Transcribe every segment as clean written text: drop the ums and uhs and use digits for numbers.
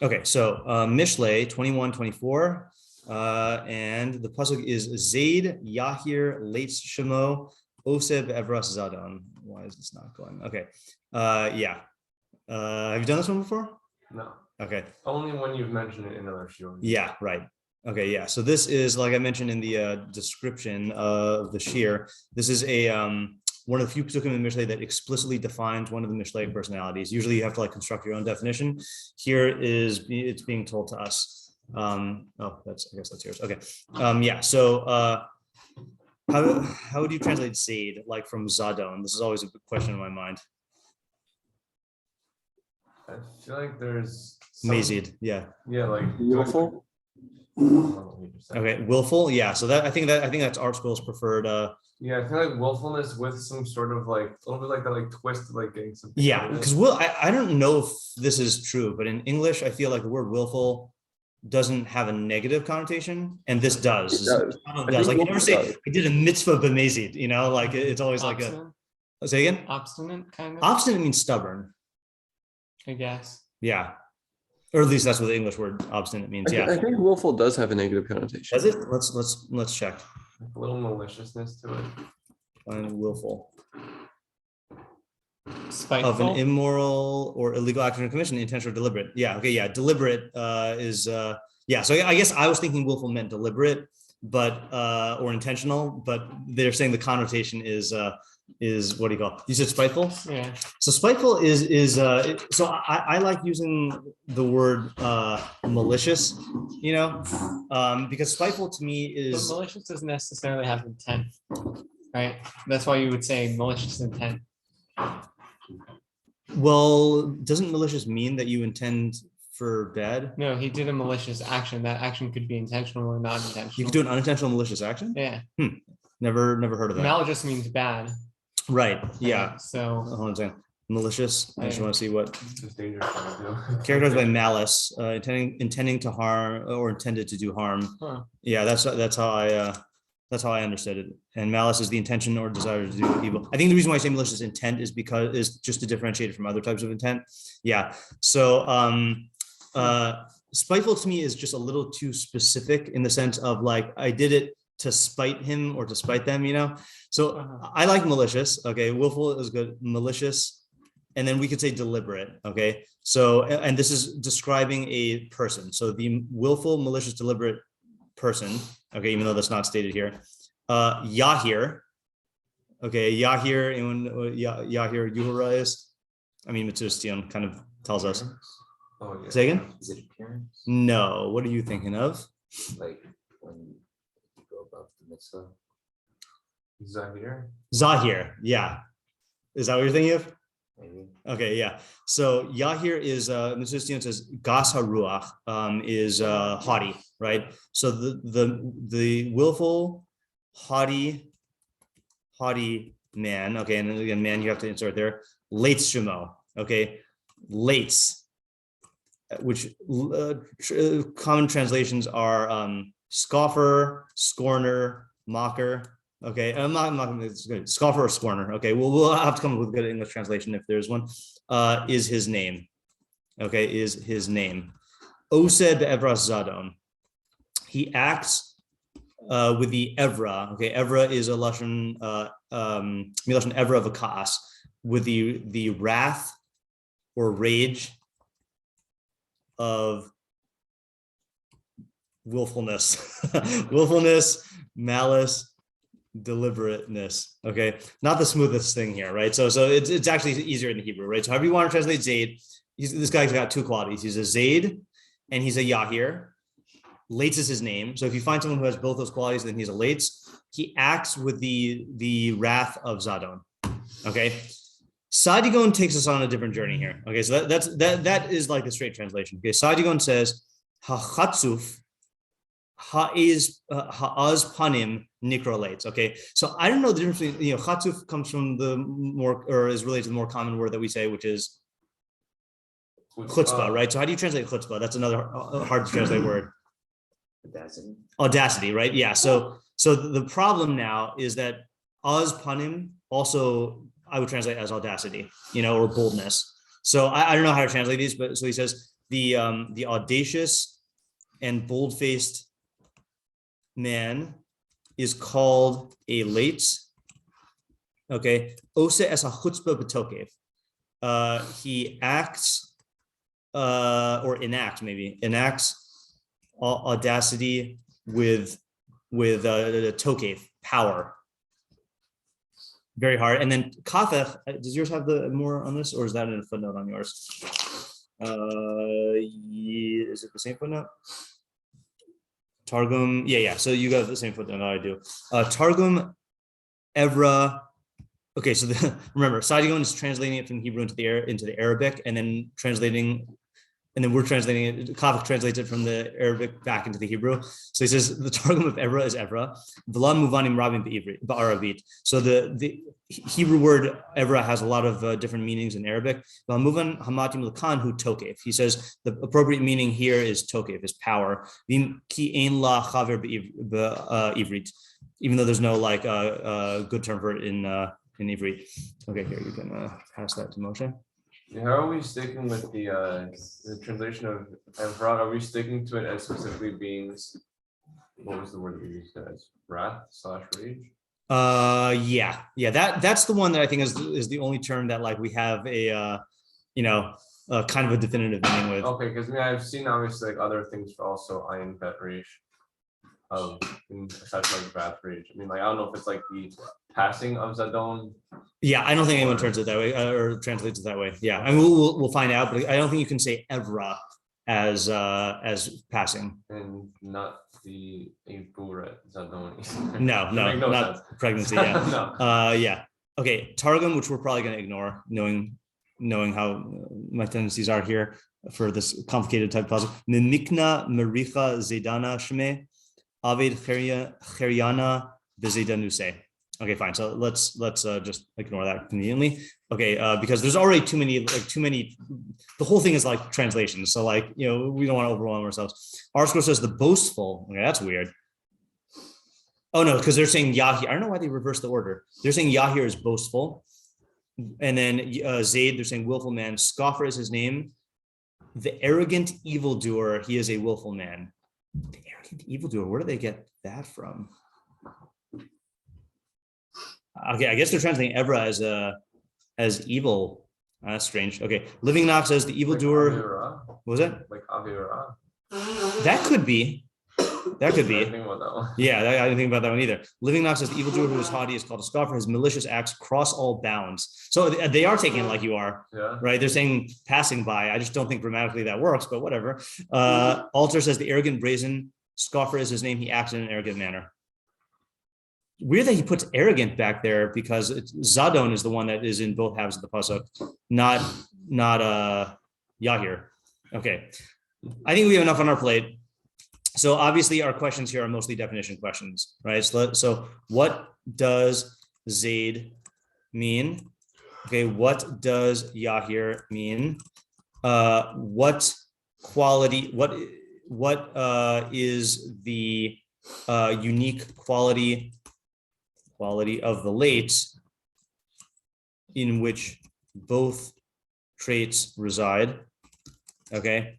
Okay, so Mishlei 21:24, and the pasuk is Zaid Yahir Leitz Shemo Oseb Evras Zadon. Why is this not going? Okay, yeah. Have you done this one before? No. Okay. Only when you've mentioned it in other shiur. Yeah, right. Okay, yeah. So this is, like I mentioned in the description of the shiur, this is a one of the few pasukim in Mishlei that explicitly defines one of the Mishleic personalities. Usually you have to like construct your own definition. Here it's being told to us. I guess that's yours. Okay. Yeah. So how would you translate Zaid, like from Zadon? This is always a big question in my mind. I feel like there's Mazid, yeah. Yeah, like willful. Okay, willful, yeah. So I think that's Art Scroll's preferred. Yeah, I feel like willfulness with some sort of like a little bit like that, like twist, like getting something. Yeah, because I don't know if this is true, but in English, I feel like the word willful doesn't have a negative connotation, and this does. It does. Like you never say I did a mitzvah b'mezid, you know, like it's always Obstinate? like say again. Obstinate, kind of. Obstinate means stubborn. I guess. Yeah, or at least that's what the English word obstinate means. Yeah, I think willful does have a negative connotation. does it? Let's check. A little maliciousness to it. Find willful. Spiteful. Of an immoral or illegal action or commission, intentional or deliberate. Yeah. Okay. Yeah. Deliberate is yeah. So I guess I was thinking willful meant deliberate, but or intentional. But they're saying the connotation is what do you call it? You said spiteful. Yeah. So spiteful is so I like using the word malicious, you know, because spiteful to me is. But malicious doesn't necessarily have intent, right? That's why you would say malicious intent. Well, doesn't malicious mean that you intend for bad? No, he did a malicious action. That action could be intentional or not intentional. You could do an unintentional malicious action? Yeah. Never heard of that. Malicious means bad. Right. Yeah. So hold on a second. Malicious. I just want to see what It's dangerous to do. characterized by malice, intending to harm or intended to do harm. Huh. Yeah, that's how I understood it. And malice is the intention or desire to do evil. I think the reason why I say malicious intent is just to differentiate it from other types of intent. Yeah. So spiteful to me is just a little too specific in the sense of like I did it to spite him or to spite them, you know. So I like malicious. Okay, willful is good. Malicious, and then we could say deliberate. Okay, so and this is describing a person. So the willful, malicious, deliberate person. Okay, even though that's not stated here. Yahir. Okay, Yahir, and Yahir Yuhara is. I mean, Mitzvah kind of tells us. Oh, yeah. Say again? Is it appearance? No. What are you thinking of? Like when you go above the mitzvah? Zahir. Yeah. Is that what you're thinking of? Maybe. Okay, yeah. So Yahir is Mitzvah says Gas HaRuach is haughty, right? So the willful, haughty man. Okay, and then again, man, you have to insert there. Leitz Shemo. Okay, Leitz, which common translations are scoffer, scorner, mocker. Okay, I'm not it's good. Scoffer or scorner. Okay, we'll have to come up with a good English translation if there's one. Is his name. Okay, is his name. Osed Evras Zadon. He acts with the Evra. Okay, Evra is a lashon Evra of a kaas, with the wrath or rage of willfulness, malice, deliberateness. Okay, not the smoothest thing here, right? So it's actually easier in the Hebrew, right? So however you want to translate Zaid, this guy's got two qualities. He's a Zaid and he's a Yahir. Leitz is his name. So if you find someone who has both those qualities, then he's a Leitz. He acts with the wrath of Zadon. Okay. Sadigon takes us on a different journey here. Okay, so that is like the straight translation. Okay, Sadigon says Hachatzuf ha'az panim nikra Leitz. Okay, so I don't know the difference between, chatzuf comes from the more, or is related to the more common word that we say, which is chutzpah, right? So how do you translate chutzpah? That's another hard to translate word. Audacity, right? Yeah. So the problem now is that az panim also I would translate as audacity, or boldness. So I don't know how to translate these, but so he says the audacious and bold-faced man is called a Leitz. Okay, Ose es chutzpah b'tokev. He acts or enacts audacity with the tokev, power. Very hard. And then kafech, does yours have the more on this, or is that in a footnote on yours? Is it the same footnote? Targum, yeah. So you got the same footnote that I do. Targum Evra. Okay, so remember, Sadigon is translating it from Hebrew into the Arabic, and then we're translating it. Kafik translates it from the Arabic back into the Hebrew. So he says the Targum of Evra is Evra. V'lan muvanim rabim ba'arabit. So the Hebrew word Evra has a lot of different meanings in Arabic. Muvan hamatim l'kan hu tokef. He says the appropriate meaning here is tokef, is power. Vim ki ein la chaver ba'ivrit. Even though there's no like good term for it in Ivrit. Okay, here you can pass that to Moshe. How are we sticking with the translation of Evrat? Are we sticking to it as specifically being, what was the word that we used as? Wrath/rage? Yeah. That's the one that I think is the only term that like we have a kind of a definitive meaning with. Okay, because I've seen obviously like other things for also ayin bet rage. Aside from like wrath rage. I mean, like I don't know if it's like the passing of Zadon. Yeah, I don't think anyone turns it that way or translates it that way. Yeah, I mean we'll find out, but I don't think you can say Evra as passing. And not the Buret Zadon. No, not sense. Pregnancy. Yeah. No. Yeah. Okay, Targum, which we're probably going to ignore, knowing how my tendencies are here for this complicated type of puzzle. Mimikna Maricha Zedana Shme Aved Cheriana Vizedanuse. Okay, fine. So let's just ignore that conveniently. Okay, because there's already too many. The whole thing is like translations. So like we don't want to overwhelm ourselves. Our score says the boastful. Okay, that's weird. Oh no, because they're saying Yahir. I don't know why they reversed the order. They're saying Yahir is boastful, and then Zaid, they're saying willful man. Scoffer is his name. The arrogant evildoer, he is a willful man. The arrogant evildoer, where do they get that from? Okay, I guess they're translating Evra as evil. That's strange. Okay, Living Knox says the evildoer. Like what was it? Like Avira. That could be. That could be. I didn't think about that one. Yeah, I didn't think about that one either. Living Knox says the evildoer who is haughty is called a scoffer. His malicious acts cross all bounds. So they are taking it like you are, Yeah. right? They're saying passing by. I just don't think grammatically that works, but whatever. Alter says the arrogant brazen scoffer is his name. He acts in an arrogant manner. Weird that he puts arrogant back there because Zadon is the one that is in both halves of the pasuk, not Yahir. Okay, I think we have enough on our plate. So obviously our questions here are mostly definition questions, right? So what does Zaid mean? Okay, what does Yahir mean? What quality? What is the unique quality of the Leitz in which both traits reside? Okay.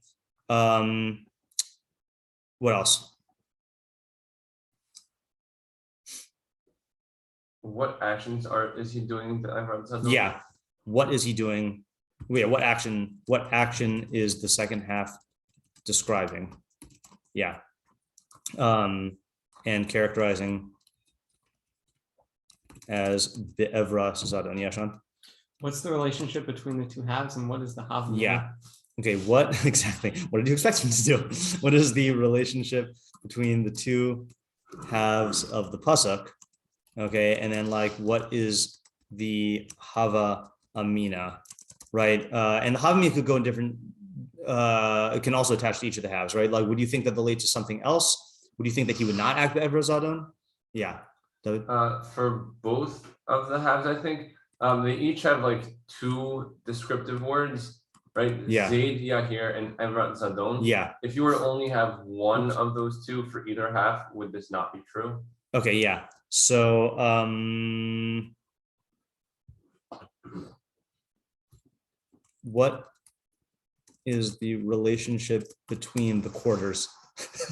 What else? What actions is he doing that I've read? Yeah. What is he doing? Wait, what action is the second half describing? Yeah. And characterizing as Be'evra Zadon. Yeah, Sean? What's the relationship between the two halves and what is the half? Yeah. Okay, what exactly? What did you expect him to do? What is the relationship between the two halves of the pasuk? Okay, and then like what is the hava amina, right? And the hava amina could go in different, it can also attach to each of the halves, right? Like, would you think that the Leitz is something else? Would you think that he would not act Be'evra Zadon? Yeah. For both of the halves, I think they each have like two descriptive words. Right? Yeah. Zaid, Yahir, and Evrat Zadon. Yeah. If you were to only have one of those two for either half, would this not be true? Okay, yeah. So what is the relationship between the quarters?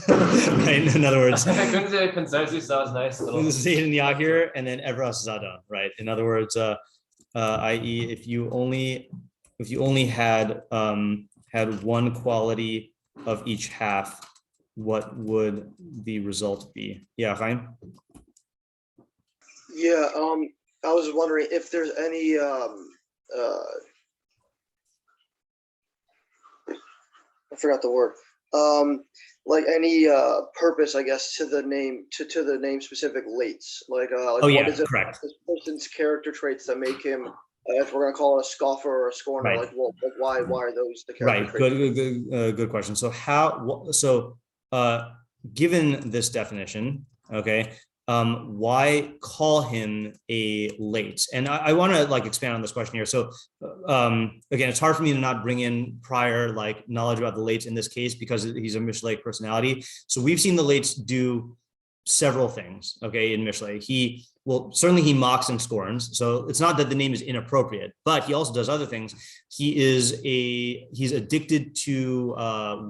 Right? In other words, I couldn't say concisely, sounds nice. Zayd and Yahir, and then Evras Zada, right? In other words, i.e., if you only had one quality of each half, what would the result be? Yeah, Chaim? Yeah, I was wondering if there's any I forgot the word. Like any purpose, I guess, to the name to the name specific Leitz. Like Oh yeah, what is it correct. this person's character traits that make him, if we're gonna call it a scoffer or a scorner, Right. like why are those the character Right. traits? Good question. So given this definition, okay, why call him a Leitz? And I want to like expand on this question here. So again, it's hard for me to not bring in prior like knowledge about the Leitz in this case because he's a Mishleic personality. So we've seen the Leitz do several things, okay, in Mishlei. He mocks and scorns. So it's not that the name is inappropriate, but he also does other things. He's addicted to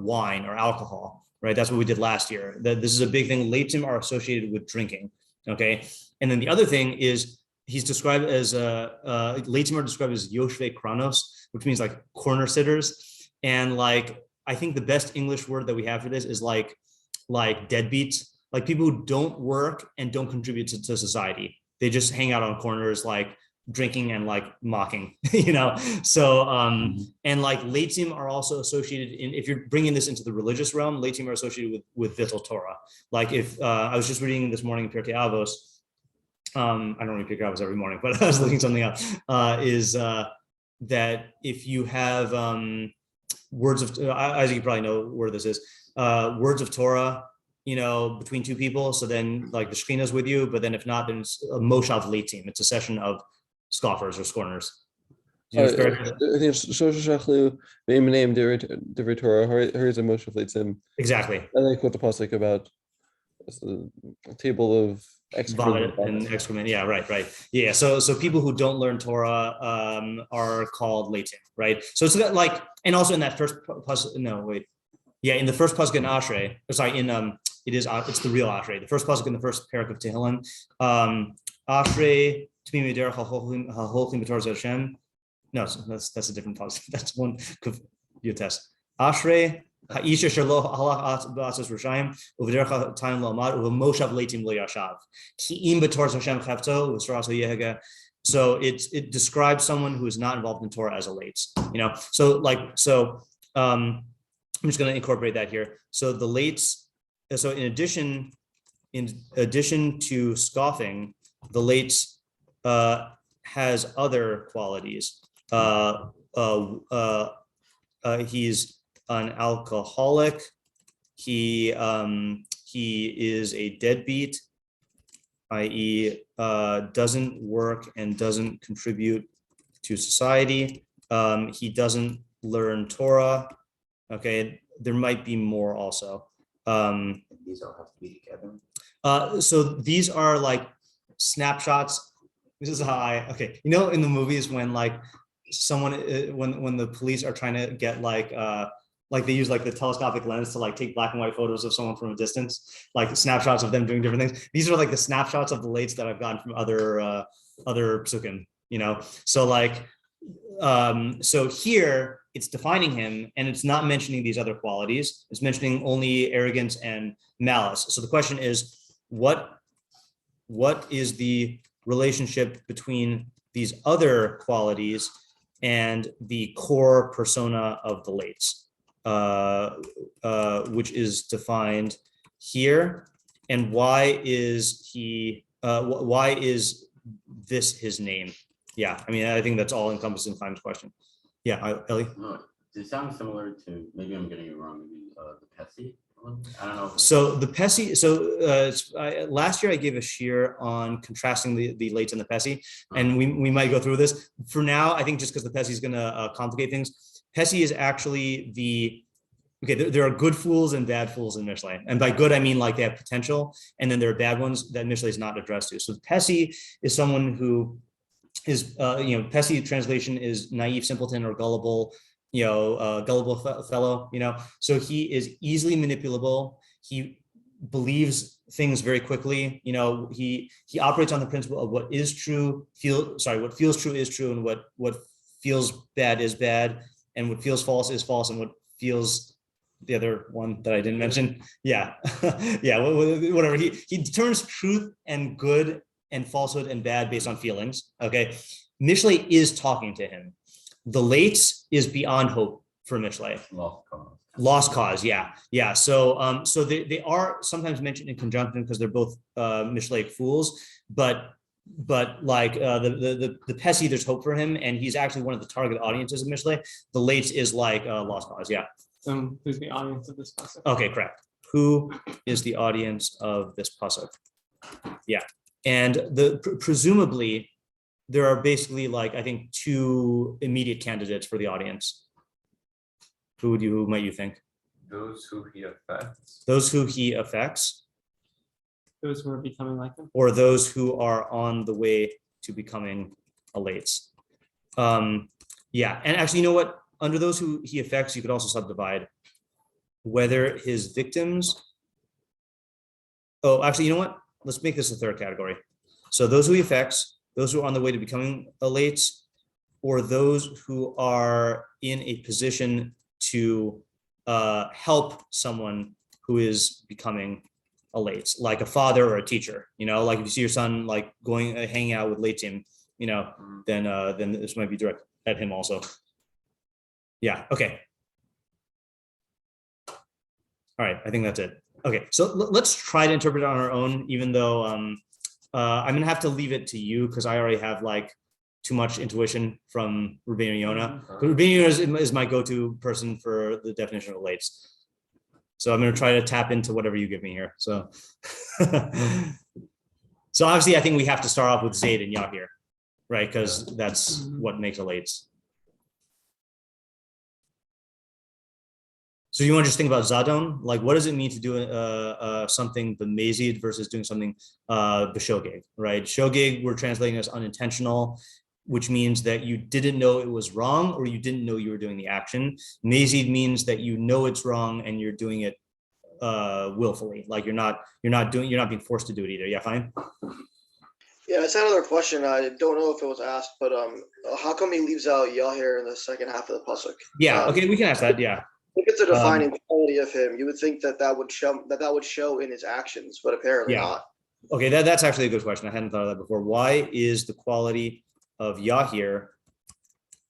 wine or alcohol, right? That's what we did last year. This is a big thing. Leitzim are associated with drinking, okay? And then the other thing is he's described as Leitzim are described as yoshvei kranos, which means like corner sitters. And like, I think the best English word that we have for this is like deadbeats. Like people who don't work and don't contribute to society. They just hang out on corners, like drinking and like mocking, you know? So, and like Leitzim are also associated if you're bringing this into the religious realm, Leitzim are associated with Vittel Torah. Like if, I was just reading this morning in Pirkei Avos, I don't read Pirkei Avos every morning, but I was looking something up, that if you have words of, Isaac, you probably know where this is, words of Torah, you know, between two people. So then like the Shekhinah is with you, but then if not, then it's a Moshav Leitzim. It's a session of scoffers or scorners. I think it's Shoshachlu, name Divrei Torah, Hariz and Moshe Leitzim. Exactly. I like what the pasuk about a table of Vomit and excrement. Yeah, right. Yeah. So people who don't learn Torah are called Leitzim, right? So it's like, and also in that first pasuk, in the first pasuk in Ashrei, it's the real Ashrei. The first pasuk in the first parak of Tehillim, Ashrei Tmimei derech haholchim b'torah Hashem. No, that's a different pasuk. That's one Yotes. Ashrei ha'isha shelo halach b'asas rishayim uv'derech ha'tayim lo amad uv'moshav leitim lo yashav ki'im b'torah Hashem chavto uv'sraso yehega. So it describes someone who is not involved in Torah as a Leitz. You know, I'm just going to incorporate that here. So the Leitz. So in addition to scoffing, the Leitz has other qualities. He's an alcoholic. He is a deadbeat, i.e., doesn't work and doesn't contribute to society. He doesn't learn Torah. Okay, there might be more also. These all have to be together. So these are like snapshots. This is how you know, in the movies when like someone, when the police are trying to get like they use like the telescopic lens to like take black and white photos of someone from a distance, like snapshots of them doing different things. These are like the snapshots of the Leitz that I've gotten from other psukim, you know? So like, so here it's defining him and it's not mentioning these other qualities. It's mentioning only arrogance and malice. So the question is, what is the relationship between these other qualities and the core persona of the Leitz, which is defined here, and why is this his name? Yeah, I mean, I think that's all encompassed in Chaim's question. Yeah, Ellie? No, it sounds similar to, maybe I'm getting it wrong, maybe the Pessi. I don't know. So the Pessi, last year I gave a shiur on contrasting the Leitz and the Pessi, and we might go through this. For now, I think just because the Pessi is going to complicate things, Pessi is actually there are good fools and bad fools in Mishlei. And by good, I mean like they have potential, and then there are bad ones that Mishlei is not addressed to. So the Pessi is someone who is, Pessi translation is naive, simpleton, or gullible, gullible fellow, so he is easily manipulable. He believes things very quickly. He operates on the principle of what is true, what feels true is true, and what feels bad is bad, and what feels false is false, and what feels the other one that I didn't mention. Yeah. Yeah. Whatever. He determines truth and good and falsehood and bad based on feelings. Okay. Mishlei is talking to him. The Leitz is beyond hope for Mishlei. Lost cause. Yeah. Yeah. So they are sometimes mentioned in conjunction because they're both Mishleic fools, but like the Pessi, there's hope for him, and he's actually one of the target audiences of Mishlei. The Leitz is like lost cause. Yeah. Who's the audience of this pasuk? Okay, correct. Who is the audience of this pasuk? Yeah, and presumably there are basically like I think two immediate candidates for the audience. Who might you think? Those who he affects. Those who he affects. Those who are becoming like him. Or those who are on the way to becoming a Leitz. Yeah, and actually, you know what? Under those who he affects, you could also subdivide whether his victims. Oh, actually, you know what? Let's make this a third category. So those who he affects, those who are on the way to becoming a Leitz, or those who are in a position to help someone who is becoming a Leitz, like a father or a teacher. Like if you see your son like hanging out with Leitzim, then this might be directed at him also. Yeah. Okay. All right. I think that's it. Okay. So let's try to interpret it on our own, even though I'm going to have to leave it to you because I already have like too much intuition from Rבינו and Yona. Rבינו is my go-to person for the definition of Leitz. So I'm going to try to tap into whatever you give me here. So, so obviously I think we have to start off with Zayd and Yah here, right? Because that's what makes a Leitz. So you want to just think about Zadon? Like, what does it mean to do something b'mezid versus doing something b'shogeg, right? Shogeg we're translating as unintentional, which means that you didn't know it was wrong or you didn't know you were doing the action. Mezid means that you know it's wrong and you're doing it willfully. Like you're not being forced to do it either. Yeah, fine. Yeah, it's another question. I don't know if it was asked, but how come he leaves out Yahir in the second half of the pasuk? Yeah, okay, we can ask that. Yeah. I think it's a defining quality of him. You would think that would show in his actions, but apparently not. Okay, that's actually a good question. I hadn't thought of that before. Why is the quality of Yahir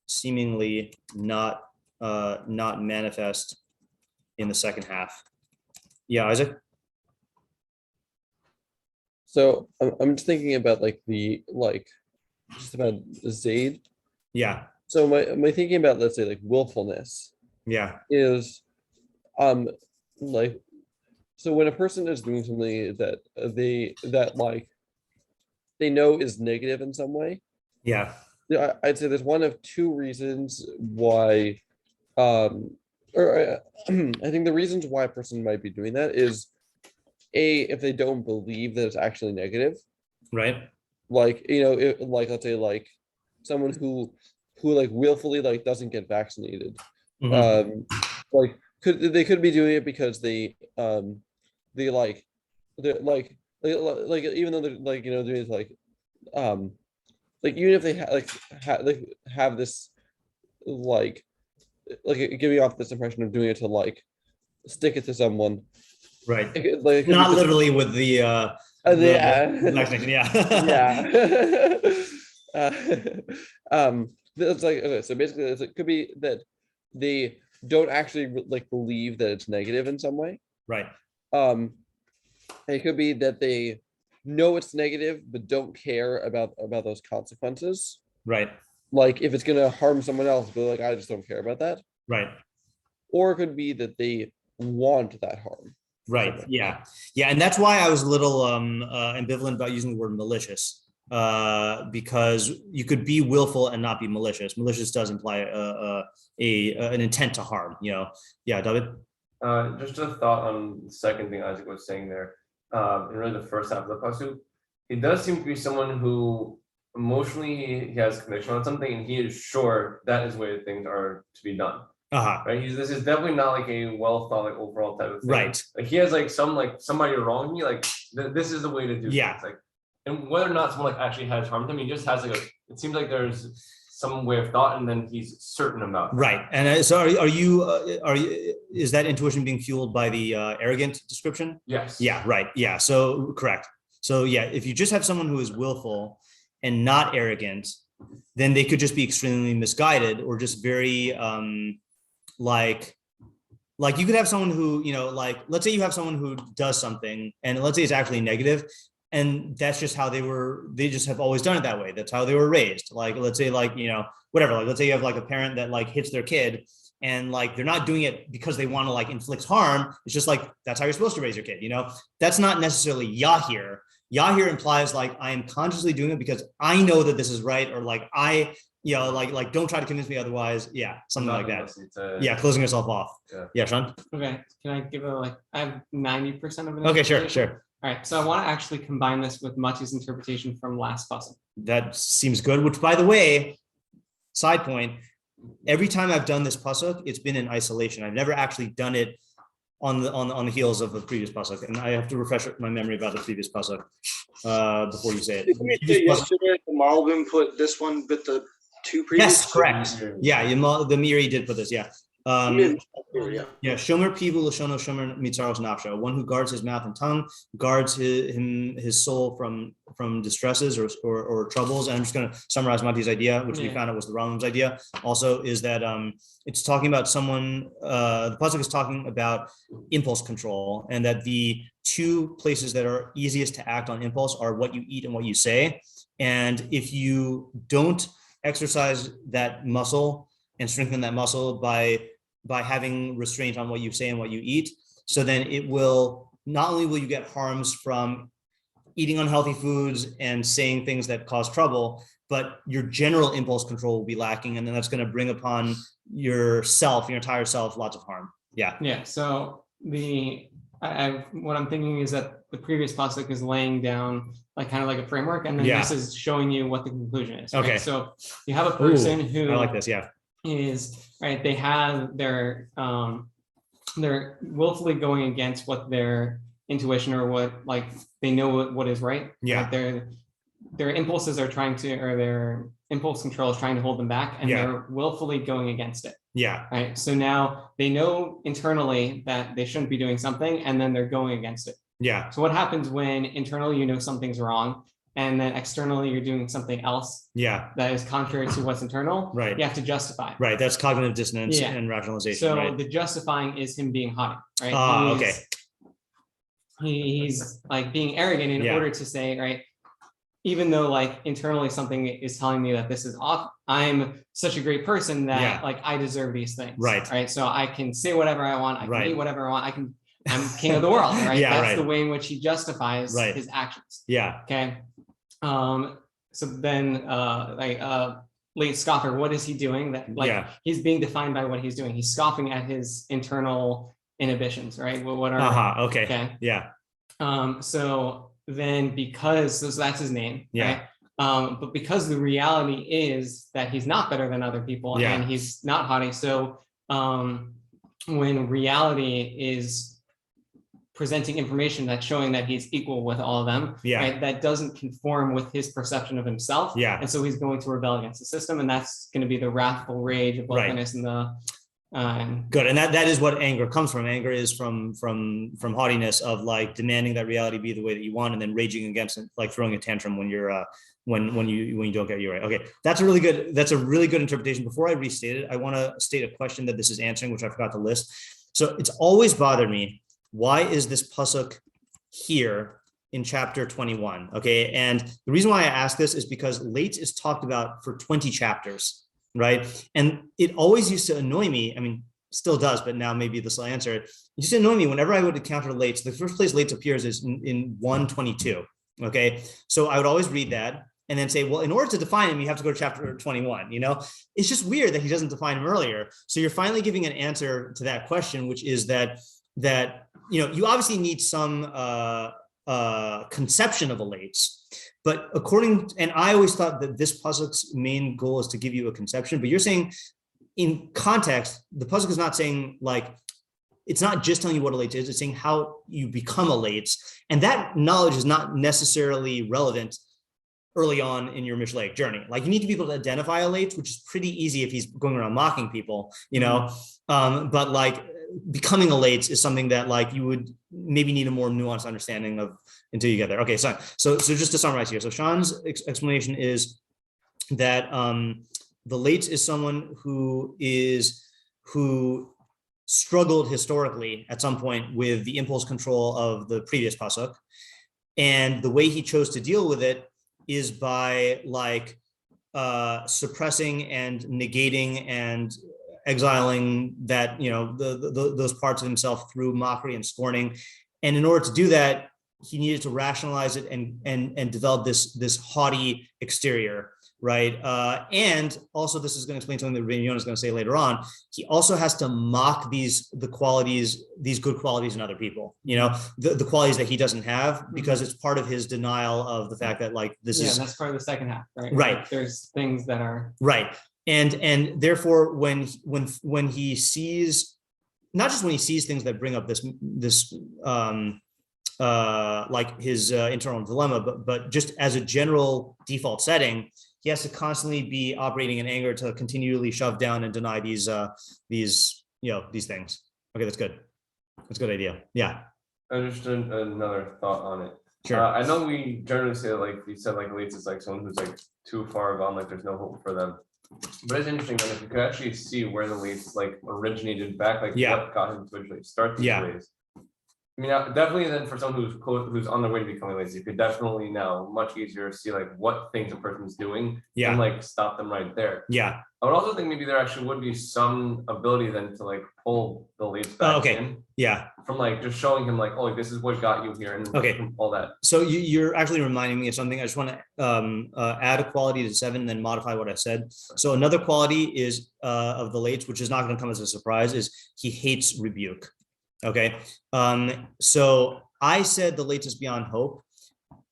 seemingly not manifest in the second half? Yeah, Isaac. So I'm just thinking about just about Zayd. Yeah. So my thinking about, let's say, like willfulness. Yeah. Is so when a person is doing something that they know is negative in some way. Yeah. I'd say there's one of two reasons why I think the reasons why a person might be doing that is if they don't believe that it's actually negative. Right. Like, let's say like someone who like willfully like doesn't get vaccinated. Mm-hmm. They could be doing it because they even though they're doing it even if they have this giving off this impression of doing it to stick it to someone, right? Not literally with the vaccination, it's okay, so basically it could be that they don't actually believe that it's negative in some way, right? It could be that they know it's negative but don't care about those consequences, right? Like if it's gonna harm someone else, but I just don't care about that, right? Or it could be that they want that harm, right? Yeah, and that's why I was a little ambivalent about using the word malicious. Because you could be willful and not be malicious. Malicious does imply an intent to harm. Yeah, David. Just a thought on the second thing Isaac was saying there. In really the first half of the pasuk, he does seem to be someone who emotionally he has conviction on something, and he is sure that is the way things are to be done. Right. This is definitely not like a well thought, like overall type of thing. Right. Like he has like somebody wronged me, like this is the way to do things. Like, and whether or not someone like actually has harmed him, he just has like it seems like there's some way of thought, and then he's certain about it. Right. And so are you is that intuition being fueled by the arrogant description? Yes. Yeah, right. Yeah. So correct. So yeah, if you just have someone who is willful and not arrogant, then they could just be extremely misguided or just very like you could have someone who, like, let's say you have someone who does something and let's say it's actually negative, and that's just how they just have always done it that way. That's how they were raised. Like, let's say whatever, like, let's say you have like a parent that like hits their kid and like, they're not doing it because they want to like inflict harm. It's just like, that's how you're supposed to raise your kid. That's not necessarily yahir. Yahir implies like, I am consciously doing it because I know that this is right. Or like, like don't try to convince me otherwise. Yeah. Something like that. Closing yourself off. Yeah. Sean. Okay. Can I give I have 90% of it. Okay. Sure. All right, so I want to actually combine this with Mati's interpretation from last pasuk. That seems good, which, by the way, side point, every time I've done this pasuk, it's been in isolation. I've never actually done it on the heels of the previous pasuk, and I have to refresh my memory about the previous pasuk before you say it. Yesterday, the Malbim put this one with the two previous. Yes, correct. Yeah, the Miri did put this. Yeah. Shomer pivu l'shono shomer mitzaros nafsho. One who guards his mouth and tongue guards his soul from distresses or troubles. And I'm just going to summarize Mati's idea, which we found out was the Rambam's idea. Also, is that it's talking about someone. The pasuk is talking about impulse control, and that the two places that are easiest to act on impulse are what you eat and what you say. And if you don't exercise that muscle and strengthen that muscle by having restraint on what you say and what you eat, so then it will, not only will you get harms from eating unhealthy foods and saying things that cause trouble, but your general impulse control will be lacking. And then that's going to bring upon your entire self, lots of harm. Yeah. So what I'm thinking is that the previous pasuk is laying down like kind of like a framework, and then this is showing you what the conclusion is. Right? Okay. So you have a person who I like this. Yeah. Is right. They have they're willfully going against what their intuition or what like they know what is right. Yeah. Like their impulses are trying to, or their impulse control is trying to hold them back, and they're willfully going against it. Yeah. Right. So now they know internally that they shouldn't be doing something, and then they're going against it. Yeah. So what happens when internally something's wrong, and then externally you're doing something else that is contrary to what's internal? Right. You have to justify. Right. That's cognitive dissonance and rationalization. So the justifying is him being haughty, right? He's like being arrogant in order to say, right, even though like internally something is telling me that this is off, I'm such a great person that like I deserve these things. Right. So I can say whatever I want. I can eat whatever I want. I'm king of the world. Right. That's the way in which he justifies his actions. Yeah. Okay. So then Leitz scoffer, what is he doing? That he's being defined by what he's doing. He's scoffing at his internal inhibitions, right? What are okay. Yeah. So then so that's his name. Right? But because the reality is that he's not better than other people and he's not haughty. So when reality is presenting information that's showing that he's equal with all of them, right? That doesn't conform with his perception of himself. And so he's going to rebel against the system, and that's going to be the wrathful rage of wilfulness and the good. And that is what anger comes from. Anger is from haughtiness, of like demanding that reality be the way that you want, and then raging against it, like throwing a tantrum when you're when you don't get your right. Okay, that's a really good interpretation. Before I restate it, I want to state a question that this is answering, which I forgot to list. So it's always bothered me, why is this pasuk here in chapter 21? Okay, and the reason why I ask this is because Leitz is talked about for 20 chapters, right? And it always used to annoy me. I mean, still does, but now maybe this will answer it. It used to annoy me whenever I would encounter Leitz. The first place Leitz appears is in 122. Okay, so I would always read that and then say, well, in order to define him, you have to go to chapter 21. It's just weird that he doesn't define him earlier. So you're finally giving an answer to that question, which is that you obviously need some conception of a Leitz. But and I always thought that this pasuk's main goal is to give you a conception, but you're saying in context, the pasuk is not saying like, it's not just telling you what a Leitz is, it's saying how you become a Leitz. And that knowledge is not necessarily relevant early on in your Mishleic journey. Like you need to be able to identify a Leitz, which is pretty easy if he's going around mocking people, but like becoming a Leitz is something that like you would maybe need a more nuanced understanding of until you get there. Okay, so just to summarize here. So Sean's explanation is that the Leitz is someone who struggled historically at some point with the impulse control of the previous pasuk. And the way he chose to deal with it is by like suppressing and negating and exiling that, those parts of himself through mockery and scorning. And in order to do that, he needed to rationalize it and develop this haughty exterior, right? And also, this is going to explain something that Yona is going to say later on. He also has to mock these good qualities in other people, the qualities that he doesn't have, because it's part of his denial of the fact that like this is. Yeah, that's part of the second half, right? Right. Like, there's things that are. Right. And therefore, when he sees, not just when he sees things that bring up this like his internal dilemma, but just as a general default setting, he has to constantly be operating in anger to continually shove down and deny these things. Okay, that's good. That's a good idea. Yeah. Just another thought on it. Sure. I know we generally say like we said like Leitz is like someone who's like too far gone, like there's no hope for them. But it's interesting that if you could actually see where the Leitz like originated back, like what got him to originally start these ways. I mean, definitely then for someone who's on their way to becoming Leitz, you could definitely now much easier see like what things a person's doing and like stop them right there. Yeah. I would also think maybe there actually would be some ability then to like pull the Leitz back in. Yeah. From like just showing him like, oh, like, this is what got you here and all that. So you're actually reminding me of something. I just want to add a quality to 7 and then modify what I said. So another quality is of the Leitz, which is not going to come as a surprise, is he hates rebuke. Okay. So I said the Leitz is beyond hope.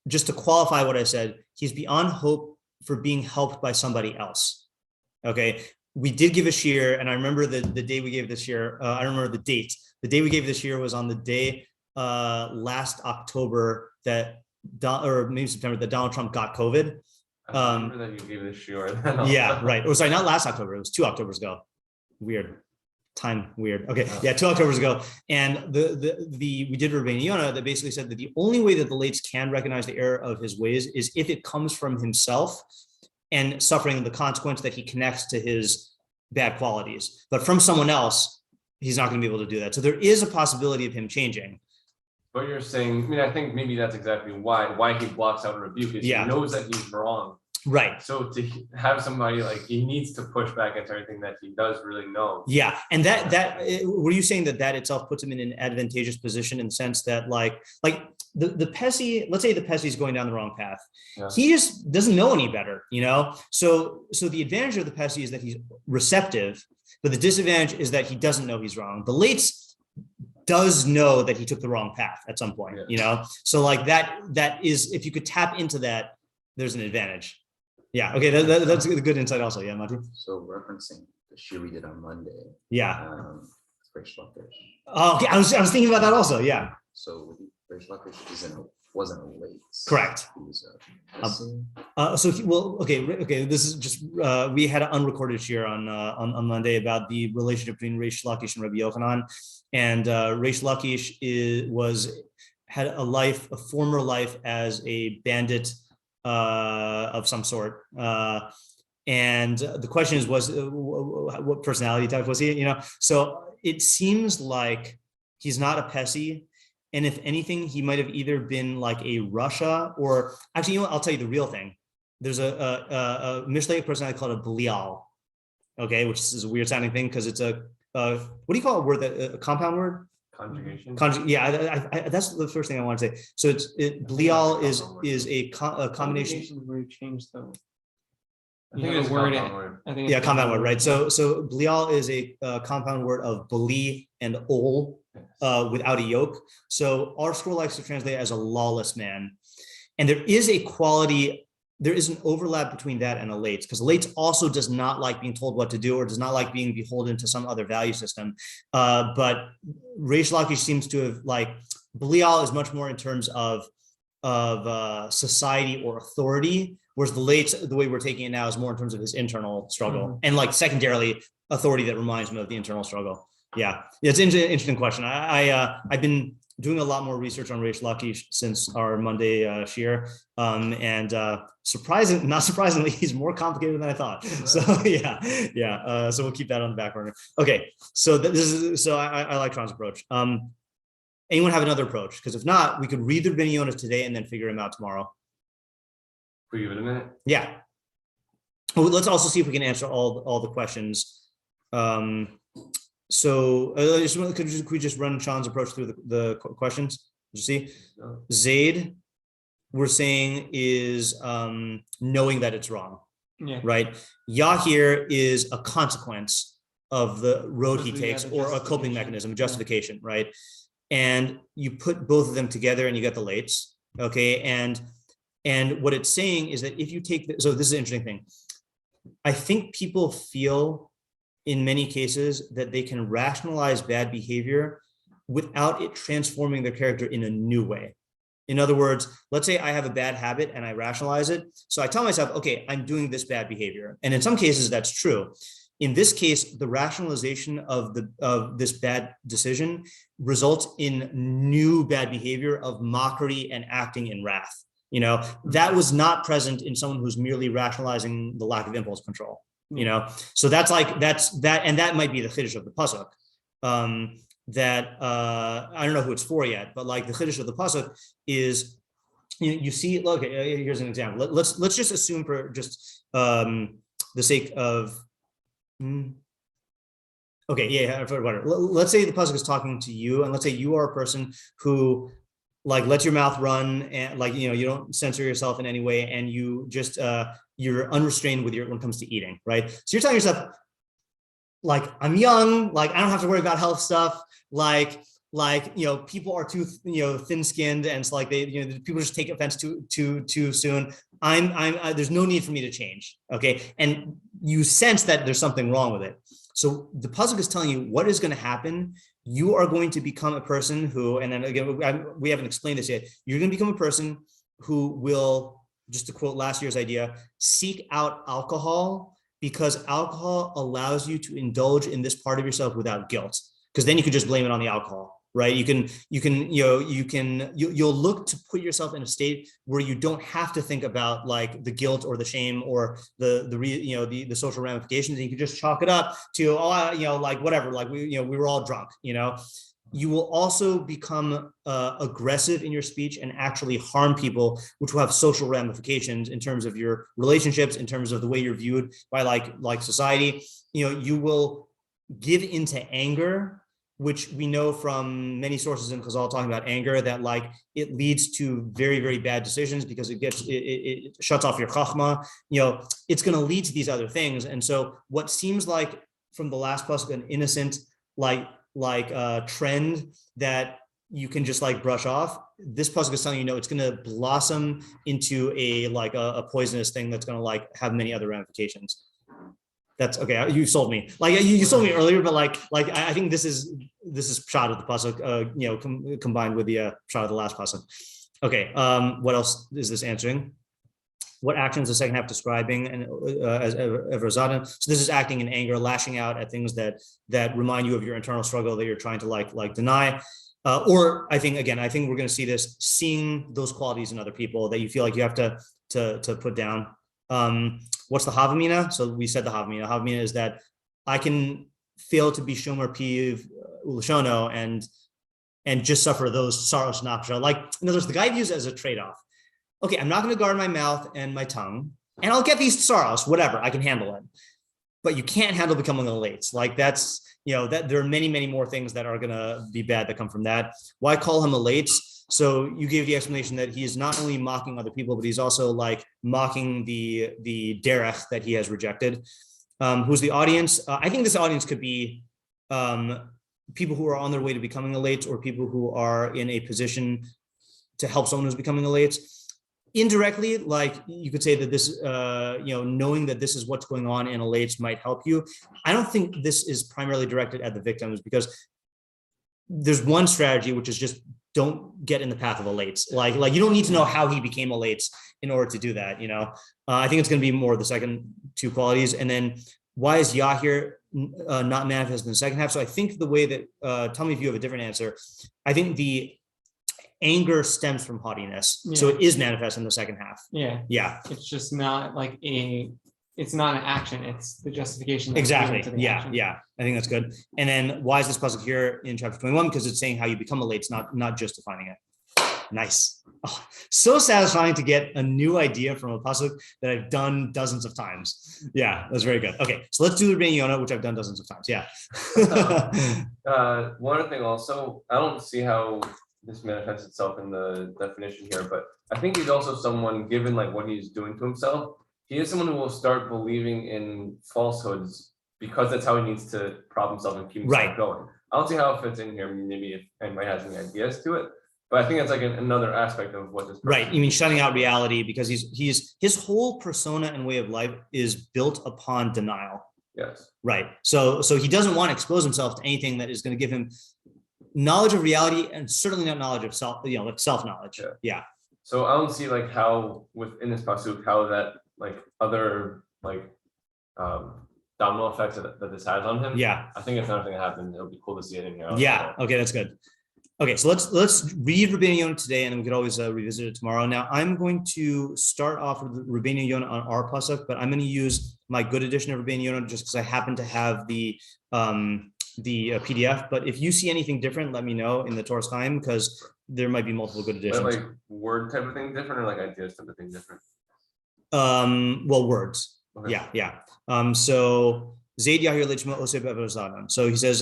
Just to qualify what I said, he's beyond hope for being helped by somebody else. Okay. We did give a shiur, and I remember the day we gave this shiur. I remember the date. The day we gave this shiur was on the day last October or maybe September that Donald Trump got COVID. I remember that you gave this shiur. Yeah, right. Oh, sorry, not last October. It was 2 Octobers ago. Weird. Time weird. Okay, yeah, 2 Octobers ago, and we did Rבינו Yona that basically said that the only way that the Leitz can recognize the error of his ways is if it comes from himself and suffering the consequence that he connects to his bad qualities. But from someone else, he's not going to be able to do that. So there is a possibility of him changing. But you're saying, I mean, I think maybe that's exactly why he blocks out rebuke is he knows that he's wrong. Right. So to have somebody like he needs to push back against everything that he does really know. Yeah. And that were you saying that itself puts him in an advantageous position in the sense that like the Pessi, let's say the Pessi is going down the wrong path. Yeah. He just doesn't know any better, So the advantage of the Pessi is that he's receptive, but the disadvantage is that he doesn't know he's wrong. The Leitz does know that he took the wrong path at some point, So like that is, if you could tap into that, there's an advantage. Yeah. Okay. That's a good insight also. Yeah, Mati. So referencing the shiur we did on Monday. Yeah. Reishlokish. Oh, okay. I was thinking about that also. Yeah. So Reishlokish wasn't a Leitz. Correct. He was a Okay. This is just we had an unrecorded shiur on Monday about the relationship between Reish Lakish and Rabbi Yochanan, and Reish Lakish had a former life as a bandit of some sort, and the question is, what personality type was he? So it seems like he's not a Pessi, and if anything, he might have either been like a Russia or actually, I'll tell you the real thing. There's a Mishleic personality called a Belial, okay, which is a weird sounding thing because it's a what do you call a word a compound word? Conjugation. Yeah, I that's the first thing I want to say. So Belial is a combination. Where you change the. I think it's word. I think compound word, right? So Belial is a compound word of Beli and Ol, without a yoke. So our scroll likes to translate as a lawless man. And there is a quality, there is an overlap between that and a Leitz, because Leitz also does not like being told what to do or does not like being beholden to some other value system. But Reish Lakish seems to have, like, Belial is much more in terms of society or authority, whereas the Leitz, the way we're taking it now, is more in terms of his internal struggle, and like secondarily authority that reminds him of the internal struggle. Yeah, it's an interesting question. I've been doing a lot more research on Reish Lakish since our Monday shiur, and not surprisingly, he's more complicated than I thought. So yeah. So we'll keep that on the back burner. Okay, so I like Tron's approach. Anyone have another approach? Because if not, we could read the Rebbini Yona today and then figure him out tomorrow. We give it a minute. Yeah. Well, let's also see if we can answer all the questions. So could we just run Sean's approach through the questions? Did you see? Zayd, we're saying, is knowing that it's wrong. Yeah. Right. Yahir is a consequence of the road he takes, or a coping mechanism, a justification, right? And you put both of them together and you get the Leitz. Okay. And what it's saying is that if you take so this is an interesting thing. I think people feel in many cases that they can rationalize bad behavior without it transforming their character in a new way. In other words, let's say I have a bad habit and I rationalize it. So I tell myself, okay, I'm doing this bad behavior. And in some cases that's true. In this case, the rationalization of this bad decision results in new bad behavior of mockery and acting in wrath. You know, that was not present in someone who's merely rationalizing the lack of impulse control. You know, so that's that, and that might be the chiddush of the pasuk. That I don't know who it's for yet, but like the chiddush of the pasuk is, you see. Look, here's an example. Let's just assume, for just the sake of. Okay, yeah, let's say the pasuk is talking to you, and let's say you are a person who, like, lets your mouth run, and, like, you know, you don't censor yourself in any way, and you just you're unrestrained when it comes to eating, right? So you're telling yourself, like, I'm young, like, I don't have to worry about health stuff, like you know, people are too, you know, thin-skinned, and it's like they, you know, people just take offense too soon. There's no need for me to change, okay? And you sense that there's something wrong with it. So the pasuk is telling you what is going to happen. You are going to become a person who, and then again, we haven't explained this yet. You're going to become a person who will, just to quote last year's idea, seek out alcohol, because alcohol allows you to indulge in this part of yourself without guilt. Because then you could just blame it on the alcohol, right? You'll look to put yourself in a state where you don't have to think about, like, the guilt or the shame or the social ramifications. And you can just chalk it up to, like, whatever, like, we were all drunk, you know. You will also become aggressive in your speech and actually harm people, which will have social ramifications in terms of your relationships, in terms of the way you're viewed by like society. You know, you will give into anger, which we know from many sources in Chazal talking about anger, that, like, it leads to very, very bad decisions, because it shuts off your chachma. You know, it's going to lead to these other things. And so what seems like from the last pasuk an innocent trend that you can just, like, brush off, this pasuk is telling you, no, it's going to blossom into a poisonous thing that's going to, like, have many other ramifications. That's okay. You sold me. Like, you sold me earlier, but like I think this is pshat of the pasuk, combined with the pshat of the last pasuk. Okay. What else is this answering? What actions the second half describing, and as Evrazadim? So this is acting in anger, lashing out at things that remind you of your internal struggle that you're trying to like deny. Or I think we're going to see this, seeing those qualities in other people that you feel like you have to put down. What's the havamina? So we said the havamina. Havamina is that I can fail to be shomer piv ulashono and just suffer those saros nafsha. Like, in other words, the guy views it as a trade-off. Okay, I'm not going to guard my mouth and my tongue, and I'll get these saros, whatever, I can handle it. But you can't handle becoming a Leitz. Like, that's, that there are many, many more things that are going to be bad that come from that. Why call him a Leitz? So you gave the explanation that he is not only mocking other people, but he's also, like, mocking the derech that he has rejected. Who's the audience? I think this audience could be people who are on their way to becoming a Leitz, or people who are in a position to help someone who's becoming a Leitz. Indirectly, like you could say that this, knowing that this is what's going on in a Leitz might help you. I don't think this is primarily directed at the victims, because there's one strategy, which is just don't get in the path of a Leitz. Like you don't need to know how he became a Leitz in order to do that. I think it's going to be more the second two qualities. And then why is Yahir not manifest in the second half? So I think the way that, tell me if you have a different answer. I think the anger stems from haughtiness. So it is manifest in the second half. Yeah. It's just not like it's not an action. It's the justification. Exactly. Yeah. I think that's good. And then why is this pasuk here in chapter 21? Because it's saying how you become a Leitz, not just defining it. Nice. Oh, so satisfying to get a new idea from a pasuk that I've done dozens of times. Yeah, that's very good. Okay, so let's do the Rebbeinik Yona, which I've done dozens of times. Yeah. One other thing also, I don't see how this manifests itself in the definition here, but I think he's also someone, given like what he's doing to himself, he is someone who will start believing in falsehoods because that's how he needs to prop himself and keep himself going. I don't see how it fits in here. Maybe if anybody has any ideas to it, but I think it's like another aspect of what this. Right. You mean shutting out reality, because his whole persona and way of life is built upon denial. Yes. Right. So he doesn't want to expose himself to anything that is going to give him knowledge of reality, and certainly not knowledge of self, like self-knowledge. Yeah. So I don't see like how within this pasuk, how that like other like domino effects that this has on him. Yeah. I think if another thing happened, it'll be cool to see it in here. Yeah. Okay, that's good. Okay, so let's read Rebbeinik Yona today, and then we could always revisit it tomorrow. Now, I'm going to start off with Rebbeinik Yona on our pasuk, but I'm going to use my good edition of Rebbeinik Yona just because I happen to have the PDF. But if you see anything different, let me know in the Torah's Chaim, because there might be multiple good editions. Like word type of thing different, or like ideas type of thing different? Well, words. Okay. Yeah. So Zayd Yahir Lichma Oseb Evazadan. So he says,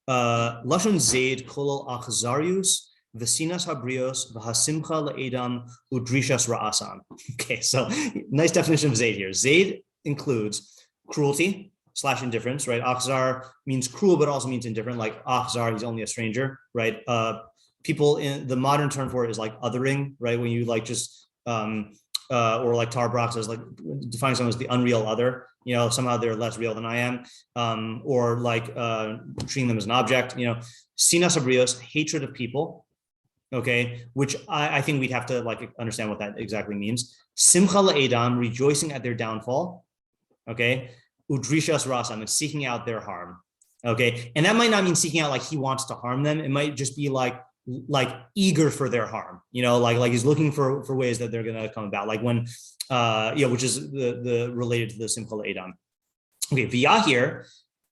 Lashon Zayd kolol achzarius v'sinas habrios v'hasimcha le'edam udrishas ra'asan. Okay, so nice definition of Zayd here. Zayd includes cruelty / indifference, right? Achzar means cruel, but also means indifferent. Like achzar, he's only a stranger, right? People in the modern term for it is like othering, right? When you like just or like Tar Brox as like defining someone as the unreal other, somehow they're less real than I am, or like treating them as an object, sinas habrios, hatred of people, okay, which I think we'd have to like understand what that exactly means. Simcha le'edam, rejoicing at their downfall, okay, udrishas rasam, and seeking out their harm, okay, and that might not mean seeking out like he wants to harm them. It might just be like eager for their harm, like he's looking for ways that they're going to come about, like when which is the related to the simcha le'edam. Okay, v'yahir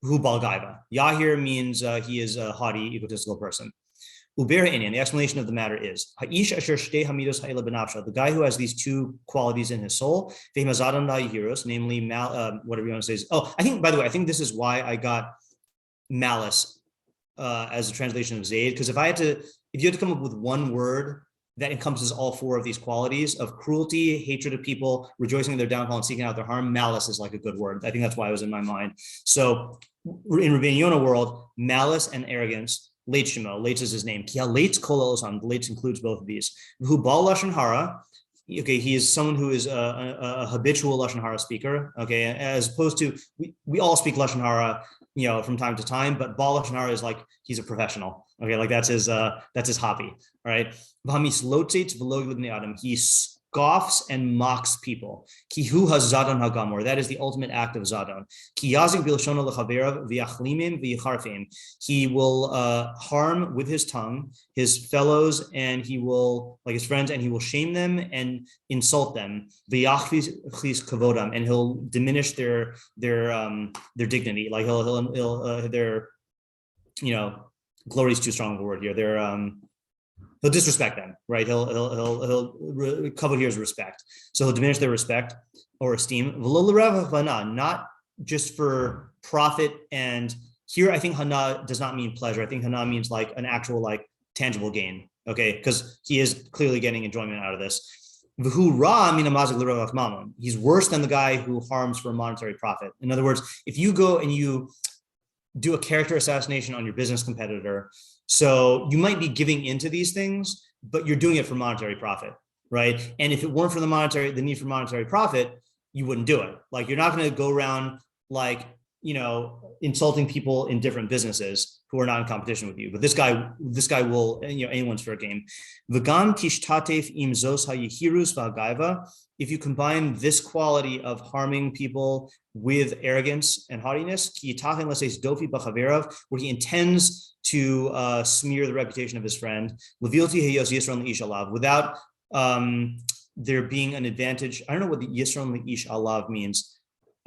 hu bal gaiva. Yahir means he is a haughty, egotistical person. Uber inyan, the explanation of the matter is ha'ish asher shtei hamidos ha'ila benafsha, the guy who has these two qualities in his soul, v'himazadam la'ihiros, namely whatever you want to say. I think this is why I got malice as a translation of Zayd, because if you had to come up with one word that encompasses all four of these qualities of cruelty, hatred of people, rejoicing in their downfall, and seeking out their harm, malice is like a good word. I think that's why it was in my mind. So in Rebbeinik Yona world, malice and arrogance, Leitz Shemo, Leitz is his name. Kia Leitz kol osan, Leitz includes both of these. Who bal lashon hara, okay, he is someone who is a habitual lashon hara speaker, okay, as opposed to, we all speak lashon hara, from time to time, but bal lashon hara is like, he's a professional, okay, like that's his hobby, all right. He scoffs and mocks people. Kihu hazadon hagamor. That is the ultimate act of zadon. He will harm with his tongue his fellows, and he will, like his friends, and he will shame them and insult them. And he'll diminish their dignity. Like he'll their glory is too strong of a word here. He'll disrespect them, right? He'll cover here is respect. So he'll diminish their respect or esteem. Not just for profit. And here I think hana does not mean pleasure. I think hana means like an actual like tangible gain. Okay, because he is clearly getting enjoyment out of this. He's worse than the guy who harms for monetary profit. In other words, if you go and you do a character assassination on your business competitor. So you might be giving into these things, but you're doing it for monetary profit, right? And if it weren't for the need for monetary profit, you wouldn't do it. Like, you're not going to go around like, insulting people in different businesses who are not in competition with you. But this guy will, anyone's fair game. If you combine this quality of harming people with arrogance and haughtiness, where he intends to smear the reputation of his friend, without there being an advantage. I don't know what the Yisron Le'ish Alav means.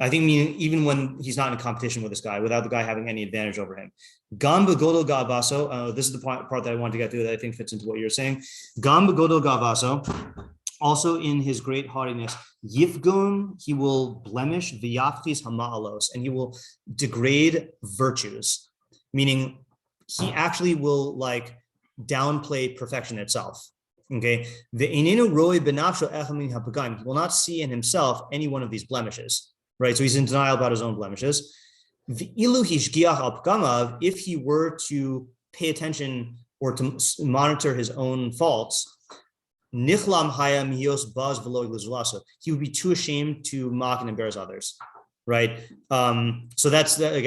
I think meaning even when he's not in competition with this guy, without the guy having any advantage over him. Gam begodol gavaso. This is the part that I want to get to that I think fits into what you're saying. Gam begodol gavaso. Also in his great haughtiness, yifgun, he will blemish v'yafchis hama'alos, and he will degrade virtues, meaning he actually will like downplay perfection itself. Okay, he will not see in himself any one of these blemishes. Right, so he's in denial about his own blemishes. If he were to pay attention or to monitor his own faults, he would be too ashamed to mock and embarrass others. Right, so that's I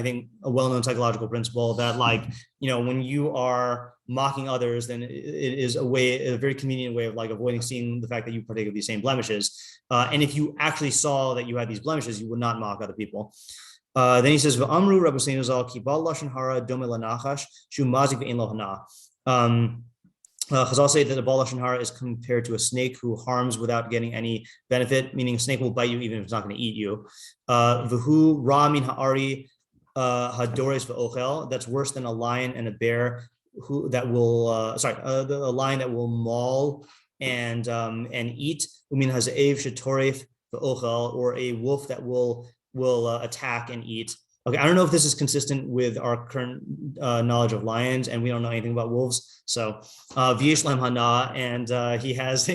think a well-known psychological principle that, like, when you are mocking others, then it is a very convenient way of like avoiding seeing the fact that you partake of these same blemishes. And if you actually saw that you had these blemishes, you would not mock other people. Then he says, "V'amru Rabbeinu Zal kibal lashon hara dome lanachash shu mazik ve'en lo hana." Chazal say that the Baal Lashon Hara is compared to a snake who harms without getting any benefit, meaning a snake will bite you even if it's not going to eat you. V'hu ra min ha'ari hadores v'ochel. That's worse than a lion and a bear a lion that will maul and eat. Umin hazaev shetoref v'ochel, or a wolf that will attack and eat. Okay, I don't know if this is consistent with our current knowledge of lions, and we don't know anything about wolves. So, v'yesh lahem hana, and he has,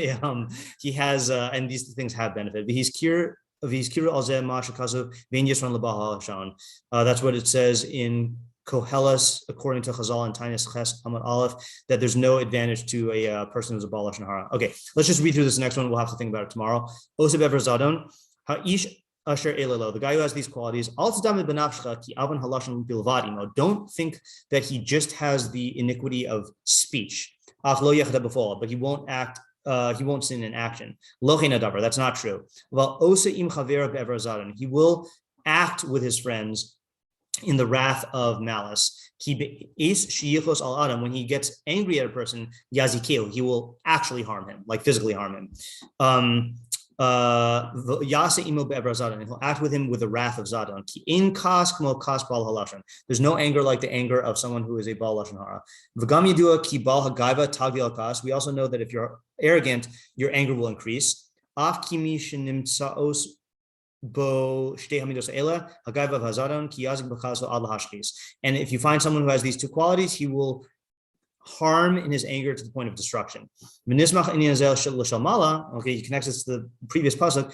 and these things have benefit. That's what it says in Koheles, according to Chazal and Tainis Ches Amud Aleph, that there's no advantage to a person who's a Baal Lashon Hara. Okay, let's just read through this next one. We'll have to think about it tomorrow. Oseb Ever Zadon, Ha'ish Asher Elelo, the guy who has these qualities. Don't think that he just has the iniquity of speech, but he won't act. He won't sin in action. That's not true. He will act with his friends in the wrath of malice. When he gets angry at a person, he will actually harm him, like physically harm him. And he'll act with him with the wrath of Zadon. There's no anger like the anger of someone who is a Baal Lashon Hara. We also know that if you're arrogant, your anger will increase. And if you find someone who has these two qualities, he will harm in his anger to the point of destruction. Okay, he connects this to the previous pasuk.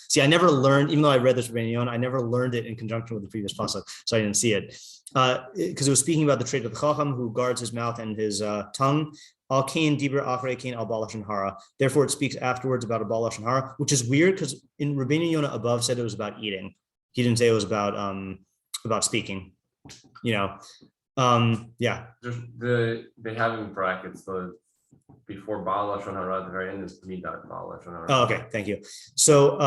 See, I never learned, even though I read this for Yona, I never learned it in conjunction with the previous pasuk, so I didn't see it. Because it was speaking about the trait of the chacham who guards his mouth and his tongue. Therefore, it speaks afterwards about a Baal Lashon Hara, which is weird because in Rebinim Yona above said it was about eating. He didn't say it was about speaking. Yeah. They have in brackets the before Baal Lashon Hara at the very end is Midat Baal Lashon Hara. Oh, okay, thank you. So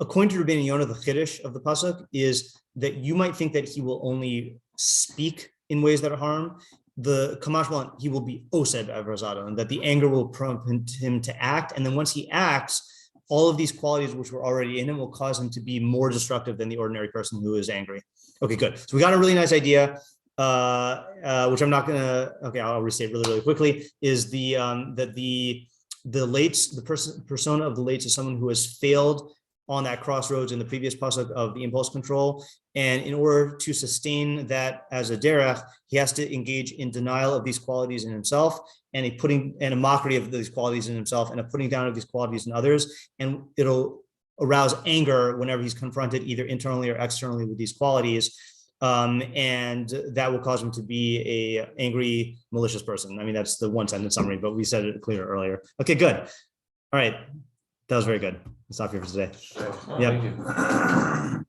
according to Rebinim Yona, the chiddush of the pasuk is that you might think that he will only speak in ways that are harm. The kamashmalan, he will be osed b'evrazado, and that the anger will prompt him to act, and then once he acts, all of these qualities which were already in him will cause him to be more destructive than the ordinary person who is angry. Okay, good. So we got a really nice idea, which I'm not gonna. Okay, I'll restate really, really quickly. Is the that the Leitz, the persona of the Leitz is someone who has failed on that crossroads in the previous pasuk of the impulse control, and in order to sustain that as a derech, he has to engage in denial of these qualities in himself, and a mockery of these qualities in himself, and a putting down of these qualities in others, and it'll arouse anger whenever he's confronted either internally or externally with these qualities. And that will cause him to be a angry, malicious person. I mean, that's the one sentence summary, but we said it clear earlier. Okay, good. All right. That was very good. Let's stop here for today. Thank Yeah. you.